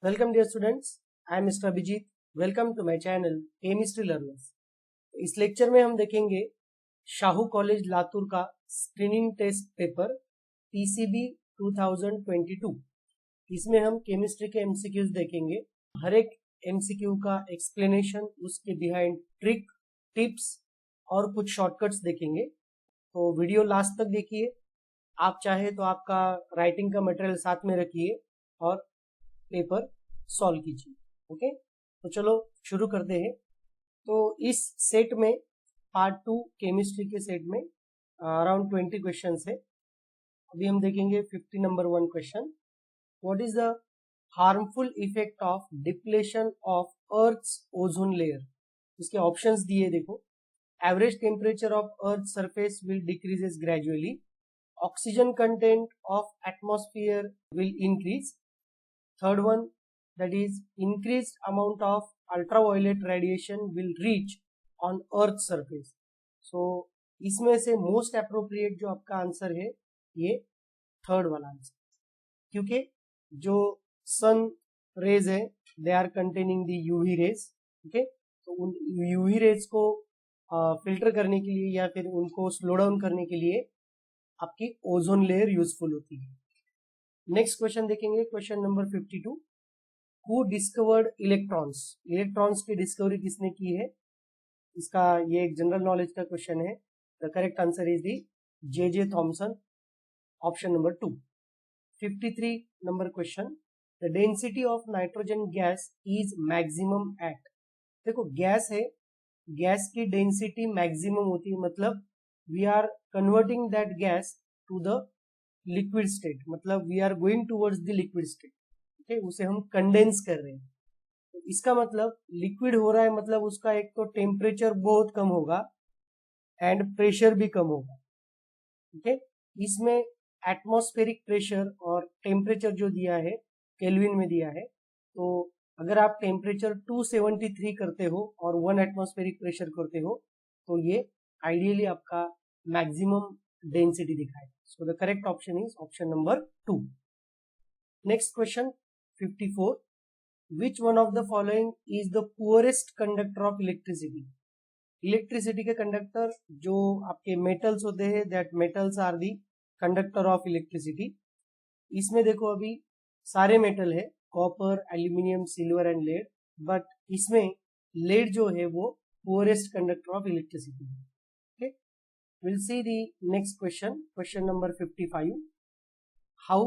Welcome dear students, I am Mr. Abhijit. Welcome to my channel Chemistry Learners. इस lecture में हम देखेंगे Shahu college Latur का स्क्रीनिंग टेस्ट पेपर PCB 2022। इसमें हम केमिस्ट्री के MCQs देखेंगे। हर एक MCQ का एक्सप्लेनेशन, उसके बिहाइंड ट्रिक, टिप्स और कुछ शॉर्टकट्स देखेंगे। तो वीडियो लास्ट तक देखिए। आप चाहे तो आपका राइटिंग का मटेरियल साथ में रखिए और पेपर सॉल्व कीजिए। ओके, तो चलो शुरू करते हैं। तो इस सेट में पार्ट 2 केमिस्ट्री के सेट में अराउंड 20 क्वेश्चंस है। अभी हम देखेंगे 50 number 1 question. What is the harmful effect of depletion of earth's ozone layer? इसके ऑप्शंस दिए देखो। Average temperature of earth surface will decreases gradually, oxygen content of atmosphere will increase, third one, that is increased amount of ultraviolet radiation will reach on earth surface. So इसमें से most appropriate जो आपका answer है ये third वाला answer, क्योंकि जो sun rays है they are containing the UV rays. Okay, तो उन यूवी रेज को फिल्टर करने के लिए या फिर उनको स्लो डाउन करने के लिए आपकी ओजोन लेयर यूजफुल होती है। नेक्स्ट क्वेश्चन देखेंगे, question number 52। Who discovered electrons? Electrons की डिस्कवरी किसने की है? इसका ये एक जनरल नॉलेज का क्वेश्चन है। The correct answer is the J Thomson, option number 2। 53 number question. The density of nitrogen gas is maximum at? देखो गैस है, गैस की डेंसिटी मैक्सिमम होती है, मतलब we are converting that gas to the liquid state, मतलब we are going towards the liquid state. Okay, उसे हम condense कर रहे हैं। तो इसका मतलब लिक्विड हो रहा है, मतलब उसका एक तो टेम्परेचर बहुत कम होगा एंड प्रेशर भी कम होगा। ओके, इसमें एटमॉस्फेरिक प्रेशर और टेम्परेचर जो दिया है केल्विन में दिया है। तो अगर आप टेम्परेचर 273 करते हो और 1 एटमॉस्फेरिक प्रेशर करते हो तो ये आइडियली आपका मैक्सिमम डेंसिटी दिखाएगा। So the correct option is option number 2. Next question 54. Which one of the following is the poorest conductor of electricity? Electricity के कंडक्टर जो आपके मेटल्स होते हैं, that metals are the conductor of electricity. इसमें देखो अभी सारे मेटल है, copper, aluminium, silver and lead, but इसमें लेड जो है वो पोरेस्ट कंडक्टर ऑफ इलेक्ट्रिसिटी है। We'll see the next question, question number 55. How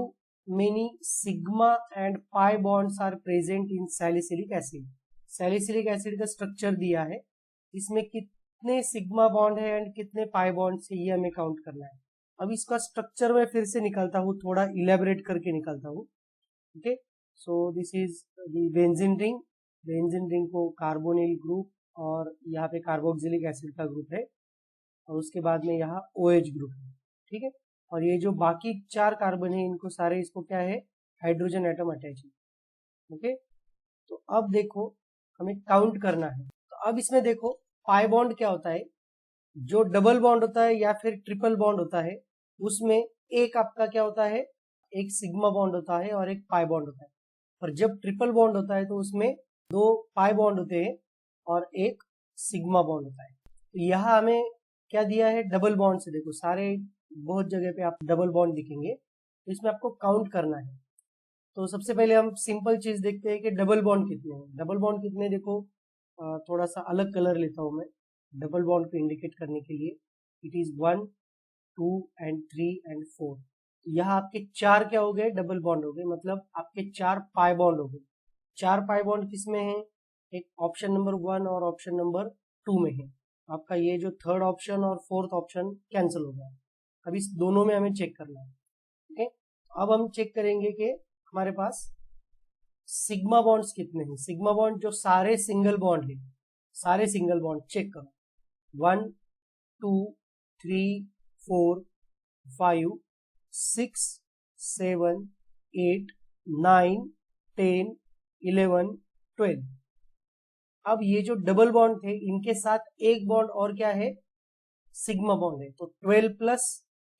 many sigma and pi bonds are present in salicylic acid? Salicylic acid का structure दिया है, इसमें कितने सिग्मा बॉन्ड है एंड कितने पाई बॉन्ड है ये हमें काउंट करना है। अब इसका स्ट्रक्चर मैं फिर से निकालता हूँ, थोड़ा इलेबोरेट करके निकालता हूँ। Okay, so this is the benzene ring. Benzene ring को कार्बोनिल ग्रुप और यहाँ पे कार्बोक्सिलिक एसिड का ग्रुप है और उसके बाद में यहाँ OH ग्रुप है। ठीक है, और ये जो बाकी 4 कार्बन है इनको सारे इसको क्या है, हाइड्रोजन एटम अटैच है। ओके, तो अब देखो हमें काउंट करना है। तो अब इसमें देखो पाई बॉन्ड क्या होता है, जो डबल बॉन्ड होता है या फिर ट्रिपल बॉन्ड होता है उसमें एक आपका क्या होता है, एक सिग्मा बॉन्ड होता है और एक पाई बॉन्ड होता है। और जब ट्रिपल बॉन्ड होता है तो उसमें 2 पाई बॉन्ड होते हैं और एक सिग्मा बॉन्ड होता है। तो यहाँ हमें क्या दिया है, डबल बॉन्ड से। देखो सारे बहुत जगह पे आप डबल बॉन्ड दिखेंगे, तो इसमें आपको काउंट करना है। तो सबसे पहले हम सिंपल चीज देखते हैं कि डबल बॉन्ड कितने हैं। डबल बॉन्ड कितने, देखो थोड़ा सा अलग कलर लेता हूं मैं डबल बॉन्ड को इंडिकेट करने के लिए। It is 1, 2 and 3 and 4। यहाँ आपके 4 क्या हो गए, डबल बॉन्ड हो गए, मतलब आपके 4 पाई बॉन्ड हो गए। 4 पाई बॉन्ड किसमें है, एक ऑप्शन नंबर 1 और ऑप्शन नंबर 2 में है। आपका ये जो थर्ड ऑप्शन और फोर्थ ऑप्शन कैंसिल हो गया। अब इस दोनों में हमें चेक करना है। ओके, अब हम चेक करेंगे कि हमारे पास सिग्मा बॉन्ड्स कितने हैं। सिग्मा बॉन्ड जो सारे सिंगल बॉन्ड है, सारे सिंगल बॉन्ड चेक करो। 1, 2, 3, 4, 5, 6, 7, 8, 9, 10, 11, 12। अब ये जो डबल बॉन्ड थे इनके साथ एक बॉन्ड और क्या है, सिग्मा बॉन्ड है। तो 12 प्लस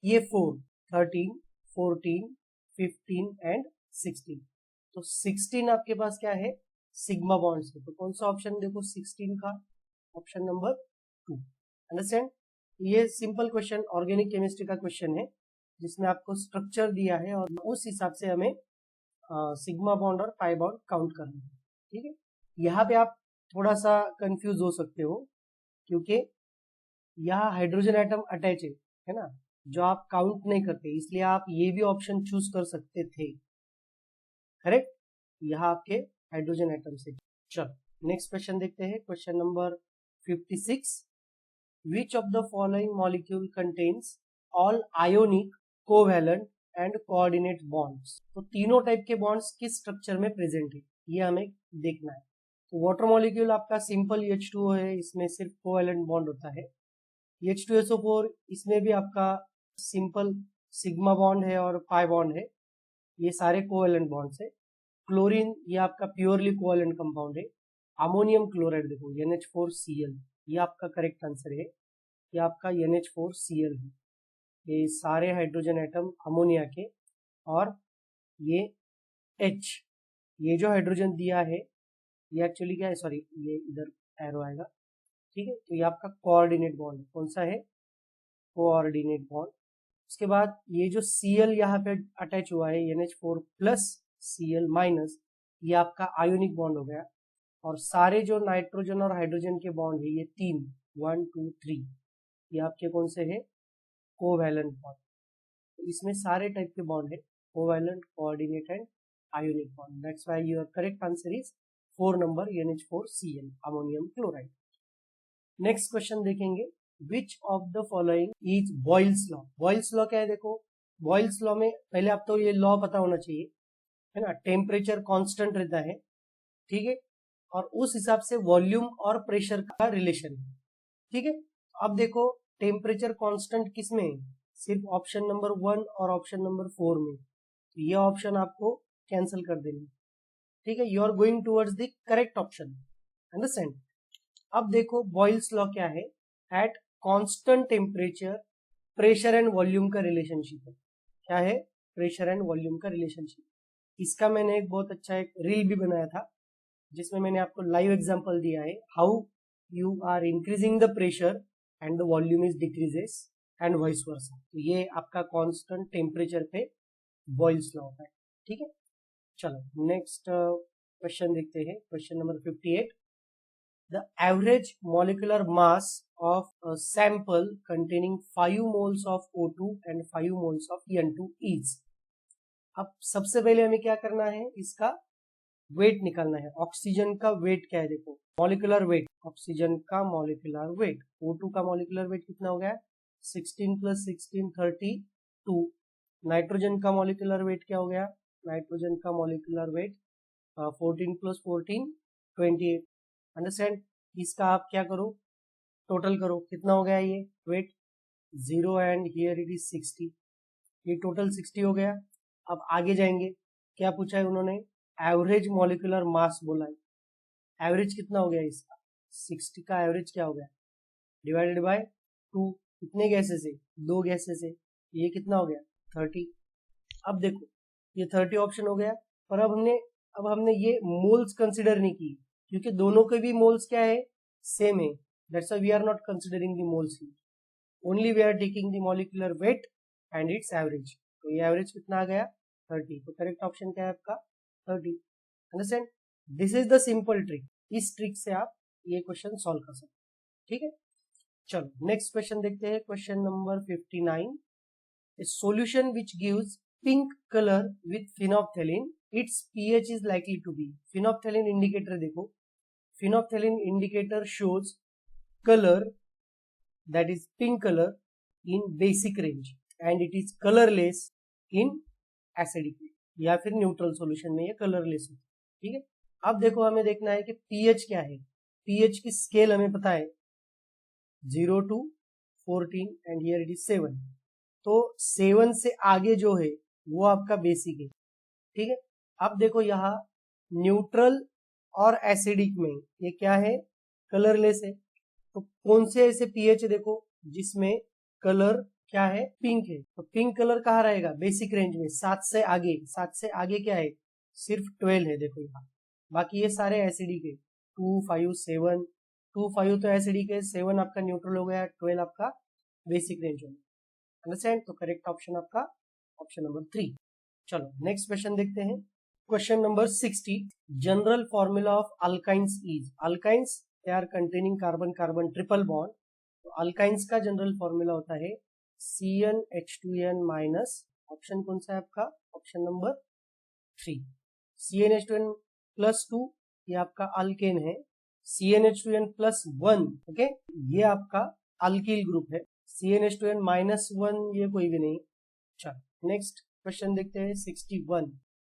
ये 4, 13, 14, 15 एंड 16। तो 16 आपके पास क्या है, सिग्मा बॉन्ड्स है। तो कौन सा ऑप्शन देखो 16 का, ऑप्शन नंबर 2। अंडरस्टैंड। ये सिंपल क्वेश्चन ऑर्गेनिक केमिस्ट्री का क्वेश्चन है जिसमें आपको स्ट्रक्चर दिया है और उस हिसाब से हमें सिग्मा बॉन्ड और पाई बॉन्ड काउंट करना है। ठीक है, यहाँ पे आप थोड़ा सा कंफ्यूज हो सकते हो क्योंकि यहाँ हाइड्रोजन एटम अटैच है ना, जो आप काउंट नहीं करते, इसलिए आप ये भी ऑप्शन चूज कर सकते थे। करेक्ट, यहाँ आपके हाइड्रोजन एटम से। चलो नेक्स्ट क्वेश्चन देखते हैं, question number 56। Which of the following molecule contains all ionic, covalent and coordinate bonds. तो तीनों टाइप के बॉन्ड्स किस स्ट्रक्चर में प्रेजेंट है ये हमें देखना है। तो वाटर मॉलिक्यूल आपका सिंपल H2O है, इसमें सिर्फ कोवैलेंट बॉन्ड होता है। H2SO4 इसमें भी आपका सिंपल सिग्मा बॉन्ड है और पाई बॉन्ड है, ये सारे कोवैलेंट बॉन्ड्स है। क्लोरीन ये आपका प्योरली कोवैलेंट कंपाउंड है। अमोनियम क्लोराइड देखो NH4Cl, ये आपका करेक्ट आंसर है, ये आपका NH4Cl है। ये सारे हाइड्रोजन एटम अमोनिया के, और ये H, ये जो हाइड्रोजन दिया है ये एक्चुअली क्या है, सॉरी ये इधर एरो आएगा। ठीक है, तो ये आपका कोऑर्डिनेट बॉन्ड है। कौन सा है, कोऑर्डिनेट बॉन्ड। उसके बाद ये जो Cl यहाँ पे अटैच हुआ है NH4 प्लस Cl माइनस, ये आपका आयोनिक बॉन्ड हो गया। और सारे जो नाइट्रोजन और हाइड्रोजन के बॉन्ड है ये 3, 1 2 3, ये आपके कौन से है, कोवैलेंट बॉन्ड। तो इसमें सारे टाइप के बॉन्ड है, covalent, coordinate and ionic bond. That's why your correct answer is 4 number NH4Cl, ammonium chloride. Next question देखेंगे, which of the following is Boyle's law. Boyle's law क्या है देखो, बॉयल्स लॉ में पहले आप तो ये लॉ पता होना चाहिए, है ना। टेम्परेचर कांस्टेंट रहता है, ठीक है, और उस हिसाब से वॉल्यूम और प्रेशर का रिलेशन है। ठीक है, अब देखो टेम्परेचर कांस्टेंट किस में है, सिर्फ ऑप्शन नंबर 1 और ऑप्शन नंबर 4 में। तो ये ऑप्शन आपको कैंसिल कर देंगे। ठीक है, you are going towards the correct option. Understand. अब देखो बॉयल्स लॉ क्या है, at constant temperature pressure and volume का रिलेशनशिप है। क्या है, प्रेशर एंड वॉल्यूम का रिलेशनशिप। इसका मैंने एक बहुत अच्छा एक रील भी बनाया था जिसमें मैंने आपको लाइव एग्जांपल दिया है, how you are increasing the pressure and the volume is decreases and vice versa. तो ये आपका कांस्टेंट टेम्परेचर पे बॉयल्स लॉ होता है। ठीक है, चलो नेक्स्ट क्वेश्चन देखते हैं, question number 58। The average molecular mass of a sample containing 5 moles of O2 and 5 moles of N2 is. अब सबसे पहले हमें क्या करना है, इसका वेट निकालना है। ऑक्सीजन का वेट क्या है देखो, मॉलिक्यूलर वेट, ऑक्सीजन का मॉलिक्यूलर वेट, O2 का मॉलिक्यूलर वेट कितना हो गया, 16 + 16 32। नाइट्रोजन का मॉलिक्यूलर वेट क्या हो गया, नाइट्रोजन का मॉलिक्यूलर वेट 14 + 14 28। अंडरस्टैंड। इसका आप क्या करो, टोटल करो, कितना हो गया ये weight, 0 and here it is 60, ये टोटल 60 हो गया। अब आगे जाएंगे, क्या पूछा है उन्होंने, एवरेज मॉलिक्यूलर मास बोला है। एवरेज कितना हो गया इसका, 60 का एवरेज क्या हो गया, डिवाइडेड बाय 2। कितने गैसेस है, 2 गैसेस है, ये कितना हो गया 30। अब देखो ये 30 ऑप्शन हो गया, पर अब हमने ये मोल्स कंसिडर नहीं की क्योंकि दोनों के भी मोल्स क्या है, सेम है। That's why we are not considering the moles, only we are taking the molecular weight and its average. तो ये एवरेज कितना आ गया 30। तो करेक्ट ऑप्शन क्या है आपका 30। Understand, this is the simple trick, इस ट्रिक से आप ये क्वेश्चन सॉल्व कर सकते हैं। ठीक है, चलो नेक्स्ट क्वेश्चन देखते हैं, question number 59। A solution which gives pink color with phenolphthalein, its pH is likely to be। phenolphthalein indicator देखो, phenolphthalein indicator shows color that is pink color in basic range and it is colorless in acidic या फिर neutral solution में ये colourless होता है। ठीक है, अब देखो हमें देखना है कि पीएच क्या है। पीएच की स्केल हमें पता है 0 to 14 and here it is 7। तो 7 से आगे जो है वो आपका बेसिक है। ठीक है, अब देखो यहाँ न्यूट्रल और एसिडिक में ये क्या है, कलरलेस है। तो कौन से ऐसे पीएच देखो जिसमें कलर क्या है, पिंक है। तो पिंक कलर कहाँ रहेगा, बेसिक रेंज में 7 से आगे। 7 से आगे क्या है, सिर्फ 12 है देखो यहाँ, बाकी ये सारे एसिडी के 2, 5, 7, 2, 5 तो एसिडी के, 7 आपका न्यूट्रल हो गया, 12 आपका बेसिक रेंज हो गया। अंडरस्टैंड? तो करेक्ट ऑप्शन आपका ऑप्शन नंबर 3। चलो नेक्स्ट क्वेश्चन देखते हैं। Question number 60, general formula of alkynes is, alkynes they are containing carbon carbon triple bond, तो अल्काइंस का जनरल फॉर्मूला होता है CnH2n माइनस, ऑप्शन कौन सा है आपका? Option number 3। CnH2n प्लस 2 ये आपका अल्केन है, CnH2n प्लस 1 ओके ये आपका अल्किल ग्रुप है, CnH2n माइनस 1 ये कोई भी नहीं। चलो नेक्स्ट क्वेश्चन देखते हैं 61,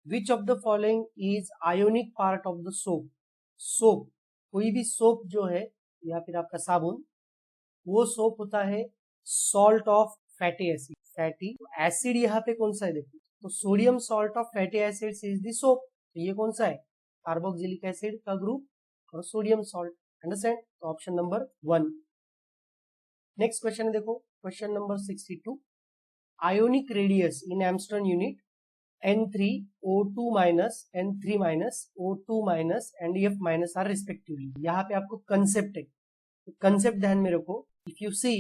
विच of the following is ionic part of the soap, soap कोई भी सोप जो है या फिर आपका साबुन, वो सोप होता है salt of fatty acid, fatty acid यहाँ पे कौन सा है देखो, तो sodium salt of fatty acid is the soap, तो ये कौन सा है? कार्बोक्सिलिक एसिड का ग्रुप और सोडियम सॉल्ट। अंडरस्टैंड? तो ऑप्शन नंबर 1। नेक्स्ट क्वेश्चन है देखो, question number 62, ionic radius in angstrom unit N3O2 minus, N3 minus, O2 minus and F minus are respectively. यहाँ पे आपको कंसेप्ट है, कंसेप्ट ध्यान में रखो। If you see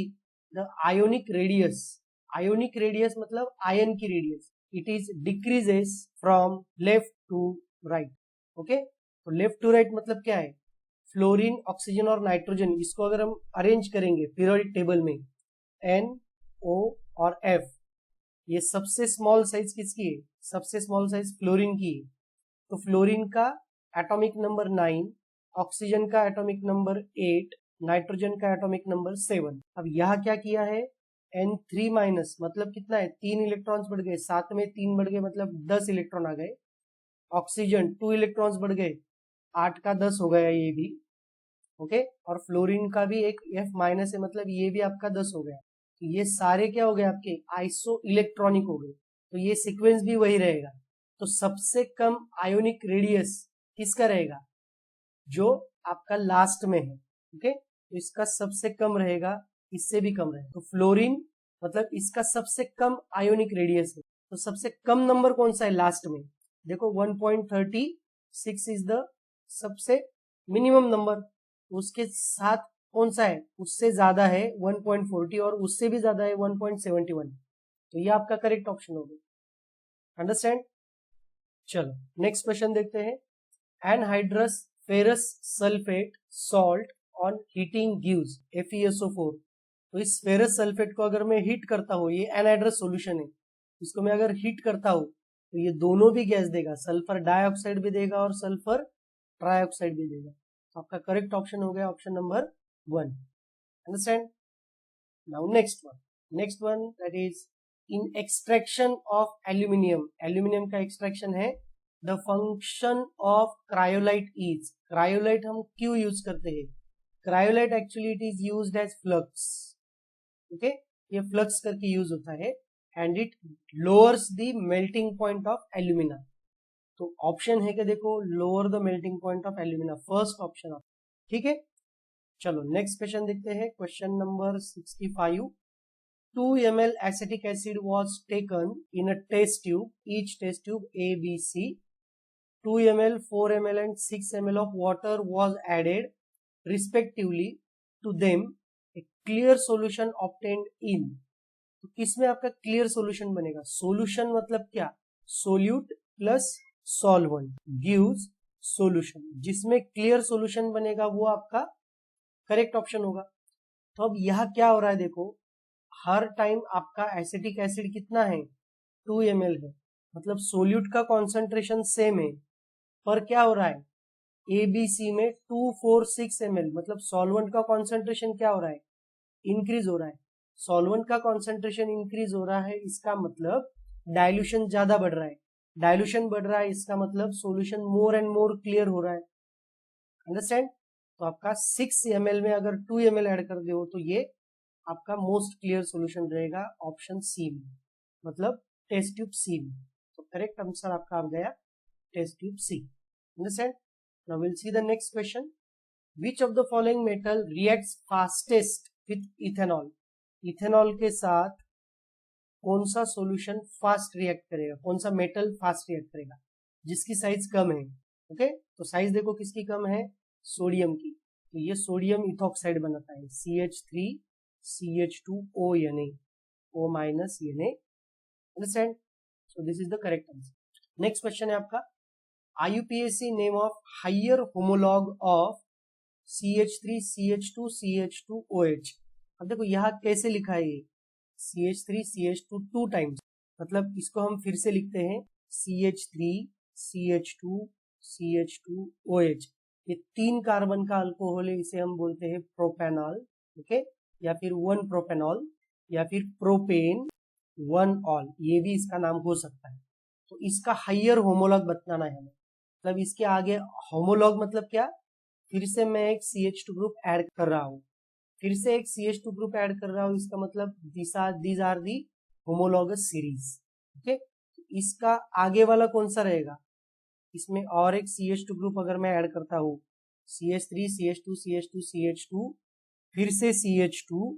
the ionic radius मतलब आयन की radius, it is decreases from left to right. Okay, तो लेफ्ट टू राइट मतलब क्या है? फ्लोरीन, ऑक्सीजन और नाइट्रोजन, इसको अगर हम अरेंज करेंगे पीरियोडिक टेबल में, N, O और F, ये सबसे स्मॉल साइज किसकी है? सबसे स्मॉल साइज फ्लोरीन की है। तो फ्लोरीन का एटॉमिक नंबर 9, ऑक्सीजन का एटॉमिक नंबर 8, नाइट्रोजन का एटॉमिक नंबर 7। अब यहाँ क्या किया है? N3 माइनस मतलब कितना है? 3 इलेक्ट्रॉन्स बढ़ गए, 7 में 3 बढ़ गए मतलब 10 इलेक्ट्रॉन आ गए। ऑक्सीजन 2 इलेक्ट्रॉन्स बढ़ गए, 8 का 10 हो गया ये भी। ओके, और फ्लोरीन का भी एक F माइनस है मतलब ये भी आपका 10 हो गया। तो ये सारे क्या हो गए? आपके आइसो इलेक्ट्रॉनिक हो गए, तो ये सीक्वेंस भी वही रहेगा। तो सबसे कम आयोनिक रेडियस किसका रहेगा? जो आपका लास्ट में है। ओके, तो इसका सबसे कम रहेगा, इससे भी कम रहेगा। तो फ्लोरीन मतलब इसका सबसे कम आयोनिक रेडियस है, तो सबसे कम नंबर कौन सा है लास्ट में? देखो 1.36 इज द सबसे मिनिमम नंबर, उसके साथ कौन सा है? उससे ज्यादा है 1.40 और उससे भी ज्यादा है 1.71, तो ये आपका करेक्ट ऑप्शन होगा। अंडरस्टैंड? चलो नेक्स्ट क्वेश्चन देखते हैं। Anhydrous ferrous sulphate salt on heating gives FeSO4। तो इस फेरस सल्फेट को अगर मैं हीट करता हूँ, ये एनहाइड्रस सॉल्यूशन है, इसको मैं अगर हीट करता हूँ तो ये दोनों भी गैस देगा, सल्फर डाइऑक्साइड भी देगा और सल्फर ट्राइऑक्साइड भी देगा। तो आपका करेक्ट ऑप्शन हो गया option number 1। Understand? Now next one that is in extraction of aluminium, aluminium का एक्सट्रैक्शन है, the function of cryolite is, cryolite हम क्यों यूज करते हैं? Cryolite actually it is used as flux. Okay, ये flux करके यूज होता है and it lowers the melting point of alumina. तो ऑप्शन है कि देखो lower the melting point of alumina, first option of. ठीक है, चलो नेक्स्ट क्वेश्चन देखते हैं, question number 65, 2 ml acetic acid was taken in a test tube, each test tube A, B, C. 2 ml, 4 ml and 6 ml of water was added respectively to them. A clear solution obtained in. तो किसमें आपका clear solution बनेगा? Solution मतलब क्या? Solute plus solvent gives solution, जिसमें clear solution बनेगा वो आपका करेक्ट ऑप्शन होगा। तो अब यह क्या हो रहा है देखो, हर टाइम आपका एसिटिक एसिड कितना है? 2 ml है, मतलब सोल्यूट का कॉन्सेंट्रेशन सेम है, पर क्या हो रहा है? ABC में 246 ml, मतलब सॉल्वेंट का कॉन्सेंट्रेशन क्या हो रहा है? इंक्रीज हो रहा है। सॉल्वेंट का कॉन्सेंट्रेशन इंक्रीज हो रहा है, इसका मतलब डाइल्यूशन ज्यादा बढ़ रहा है, डाइल्यूशन बढ़ रहा है, इसका मतलब solution more and more clear हो रहा है। अंडरस्टैंड? तो आपका 6 ml में अगर 2 ml ऐड कर दो तो ये आपका मोस्ट क्लियर सॉल्यूशन रहेगा ऑप्शन सी में, मतलब टेस्ट ट्यूब सी में। तो करेक्ट आंसर आपका आ गया test tube C. Understand? Now will see the next question, which of the following metal reacts fastest with ethanol, ethanol के साथ कौन सा सॉल्यूशन फास्ट रिएक्ट करेगा, कौन सा मेटल फास्ट रिएक्ट करेगा? जिसकी साइज कम है। ओके, तो साइज देखो किसकी कम है, सोडियम की। तो ये सोडियम इथॉक्साइड बनाता है CH3CH2O O minus Na। Understand? So this is the correct answer. Next question है आपका, IUPAC name of higher homolog of CH3CH2CH2OH। अब देखो यहाँ कैसे लिखा है ये CH3CH2 टू टाइम्स, मतलब इसको हम फिर से लिखते हैं CH3CH2CH2OH। ये 3 कार्बन का अल्कोहल है, इसे हम बोलते हैं प्रोपेनॉल। ओके, या फिर 1 प्रोपेनॉल या फिर प्रोपेन 1 ऑल, ये भी इसका नाम हो सकता है। तो इसका हायर होमोलॉग बताना है हमें, मतलब इसके आगे होमोलॉग मतलब क्या, फिर से मैं एक CH2 ग्रुप ऐड कर रहा हूं, फिर से एक CH2 ग्रुप ऐड कर रहा हूं, इसका मतलब these are the homologous series. Okay, इसका आगे वाला कौन सा रहेगा, इसमें और एक CH2 ग्रुप अगर मैं ऐड करता हूं, CH3CH2CH2CH2 फिर से CH2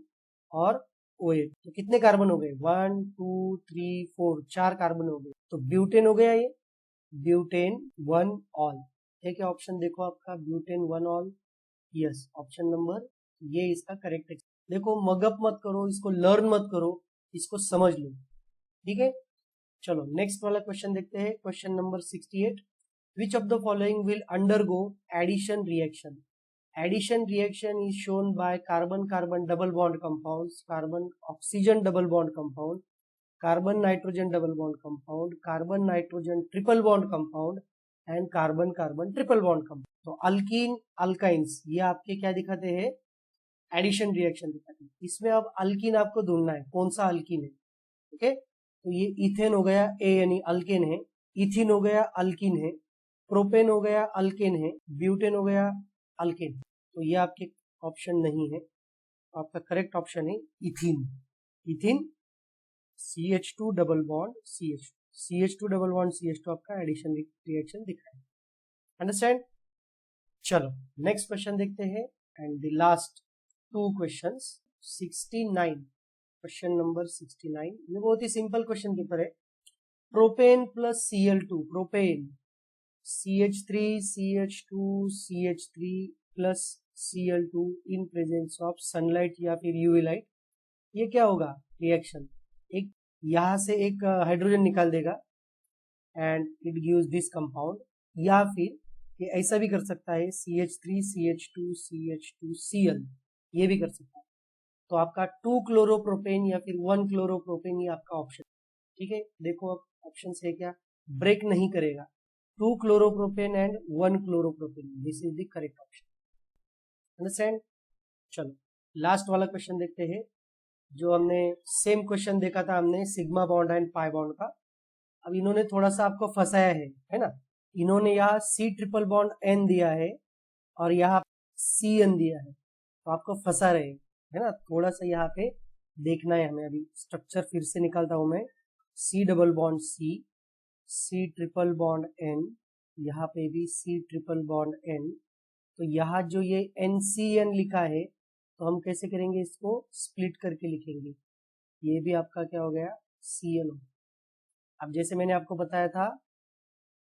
और OH, तो कितने कार्बन हो गए, 1 2 3 4, 4 कार्बन हो गए। तो ब्यूटेन हो गया ये, ब्यूटेन 1 ऑल। ठीक है, ऑप्शन देखो आपका butane 1 all, yes option number, ये इसका करेक्ट है। देखो मगअप मत करो, इसको लर्न मत करो, इसको समझ लो। ठीक है, चलो नेक्स्ट वाला क्वेश्चन देखते हैं, question number 68। Which of the following will undergo addition reaction? Addition reaction is shown by carbon carbon double bond compounds, carbon oxygen double bond compound, carbon nitrogen double bond compound, carbon nitrogen triple bond compound and carbon carbon triple bond compound. तो alkene alkynes ये आपके क्या दिखाते हैं, addition reaction दिखाते हैं। इसमें अब अल्कीन आपको ढूंढना है, कौन सा अल्कीन है। ओके, तो ये इथेन हो गया, ए यानी अल्केन है, इथिन हो गया अल्कीन है, प्रोपेन हो गया अल्केन है, ब्यूटेन हो गया अल्केन। तो ये आपके ऑप्शन नहीं है, आपका करेक्ट ऑप्शन है इथिन। इथिन CH2 double bond CH2 double bond CH2 आपका एडिशन रिएक्शन दिख रहा है। अंडरस्टैंड? चलो नेक्स्ट क्वेश्चन देखते हैं and the last 2 questions. 69, question number 69, ये बहुत ही सिंपल क्वेश्चन पेपर है। Propane plus Cl2, propane CH3 CH2 CH3 plus Cl2 in presence of sunlight या फिर यूवी लाइट, ये क्या होगा रिएक्शन, एक यहां से एक हाइड्रोजन निकाल देगा and it gives this compound, या फिर ये ऐसा भी कर सकता है CH3 CH2 CH2 Cl, ये भी कर सकता है। तो आपका 2 क्लोरोप्रोपेन या फिर 1 क्लोरोप्रोपेन ये आपका ऑप्शन। ठीक है, देखो अब ऑप्शन है क्या, ब्रेक नहीं करेगा, 2 chloropropane and 1 chloropropane, this is the correct option. Understand? चलो लास्ट वाला क्वेश्चन देखते हैं, जो हमने सेम क्वेश्चन देखा था हमने sigma bond and pi bond का। अब इन्होंने थोड़ा सा आपको फंसाया है ना, इन्होंने यहाँ C ट्रिपल बॉन्ड N दिया है और यहाँ CN दिया है, तो आपको फंसा रहे है ना, थोड़ा सा यहाँ पे देखना है हमें। अभी स्ट्रक्चर फिर से निकालता हूं मैं, C double bond C triple bond N, यहाँ पे भी C ट्रिपल बॉन्ड N। तो यहाँ जो ये NCN लिखा है, तो हम कैसे करेंगे, इसको स्प्लिट करके लिखेंगे, ये भी आपका क्या हो गया CN। अब जैसे मैंने आपको बताया था,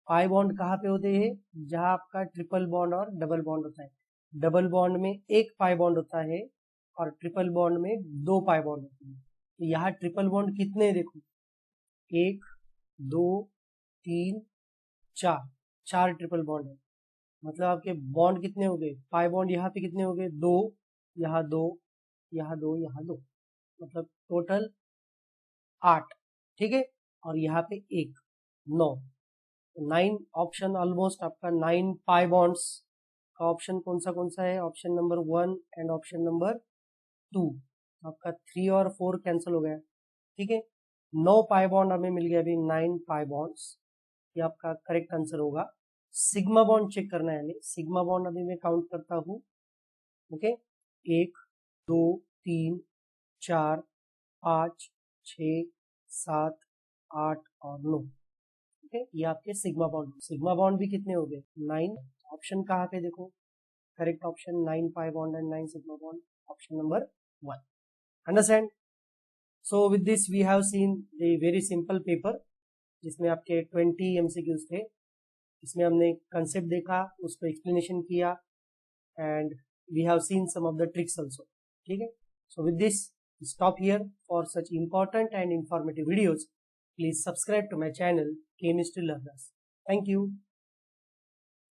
पाई बॉन्ड कहाँ पे होते हैं, जहां आपका ट्रिपल बॉन्ड और डबल बॉन्ड होता है। डबल बॉन्ड में एक पाई बॉन्ड होता है और ट्रिपल बॉन्ड में 2 पाई बॉन्ड होते हैं। तो यहाँ ट्रिपल बॉन्ड कितने हैं देखो, 1 2 3 4, 4 ट्रिपल बॉन्ड है। मतलब आपके बॉन्ड कितने हो गए, पाई बॉन्ड यहाँ पे कितने हो गए, 2, यहाँ 2, यहाँ 2, यहाँ 2, मतलब टोटल 8। ठीक है, और यहाँ पे 1, 9, 9 ऑप्शन ऑलमोस्ट आपका 9 पाई बॉन्ड्स का ऑप्शन कौन सा है, option number 1 and option number 2। आपका 3 और 4 कैंसिल हो गया। ठीक है, 9 पाई बॉन्ड हमें मिल गया अभी, 9 पाई बॉन्ड्स, ये आपका करेक्ट आंसर होगा। सिग्मा बॉन्ड चेक करना है हमें, सिग्मा बॉन्ड अभी मैं काउंट करता हूँ। ओके, 1 2 3 4 5 6 7 8 और 9। ओके, ये आपके सिग्मा बॉन्ड भी कितने हो गए, 9। ऑप्शन कहाँ पे देखो, correct option 9 pi bond and 9 sigma bond, option number 1। Understand? So with this we have seen the very simple paper, जिसमें आपके 20 MCQs थे। इसमें हमने कंसेप्ट देखा, उसको एक्सप्लेनेशन किया and we have seen some of the tricks also. ठीक है. So with this stop here. For such important and informative videos, please subscribe to my channel Chemistry Learners. Thank you.